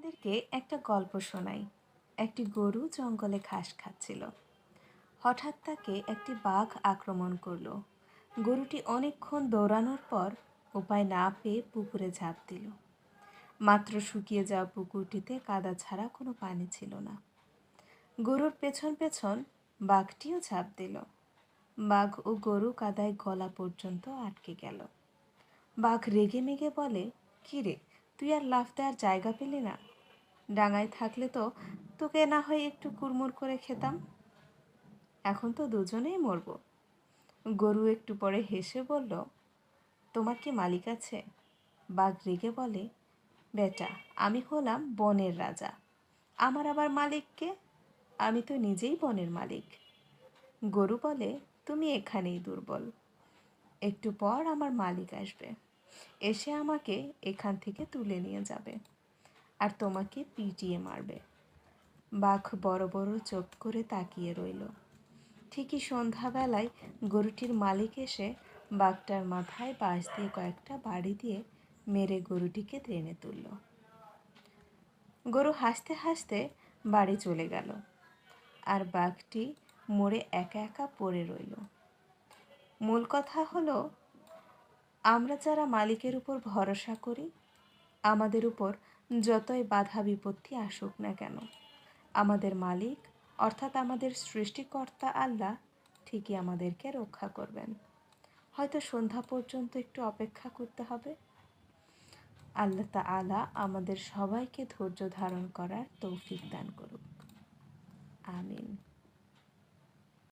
আপনাদেরকে একটা গল্প শোনাই। একটি গরু জঙ্গলে ঘাস খাচ্ছিল। হঠাৎ তাকে একটি বাঘ আক্রমণ করলো। গরুটি অনেকক্ষণ দৌড়ানোর পর উপায় না পেয়ে পুকুরে ঝাঁপ দিল। মাত্র শুকিয়ে যাওয়া পুকুরটিতে কাদা ছাড়া কোনো পানি ছিল না। গরুর পেছন পেছন বাঘটিও ঝাঁপ দিল। বাঘ ও গরু কাদায় গলা পর্যন্ত আটকে গেল। বাঘ রেগে মেগে বলে, "কি রে, তুই আর লাফ দেওয়ার জায়গা পেলি না? ডাঙায় থাকলে তো তোকে না হয় একটু কুড়মুড় করে খেতাম। এখন তো দুজনেই মরব।" গরু একটু পরে হেসে বলল, "তোমার কি মালিক আছে?" বাঘ রেগে বলে, "বেটা, আমি হলাম বনের রাজা, আমার আবার মালিক কে? আমি তো নিজেই বনের মালিক।" গরু বলে, "তুমি এখানেই দুর্বল। একটু পর আমার মালিক আসবে, এসে আমাকে এখান থেকে তুলে নিয়ে যাবে আর তোমাকে পিটিয়ে মারবে।" বাঘ বড় বড় চোখ করে তাকিয়ে রইল। ঠিকই সন্ধ্যাবেলায় গরুটির মালিক এসে বাঘটার মাথায় বাঁশ দিয়ে কয়েকটা বাড়ি দিয়ে মেরে গরুটিকে টেনে তুলল। গরু হাসতে হাসতে বাড়ি চলে গেল, আর বাঘটি মরে একা একা পড়ে রইল। মূল কথা হলো, আমরা যারা মালিকের উপর ভরসা করি, আমাদের উপর যতই বাধা বিপত্তি আসুক না কেন, আমাদের মালিক অর্থাৎ আমাদের সৃষ্টিকর্তা আল্লাহ ঠিকই আমাদেরকে রক্ষা করবেন। হয়তো সন্ধ্যা পর্যন্ত একটু অপেক্ষা করতে হবে। আল্লাহ তাআলা আমাদের সবাইকে ধৈর্য ধারণ করার তৌফিক দান করুক। আমিন।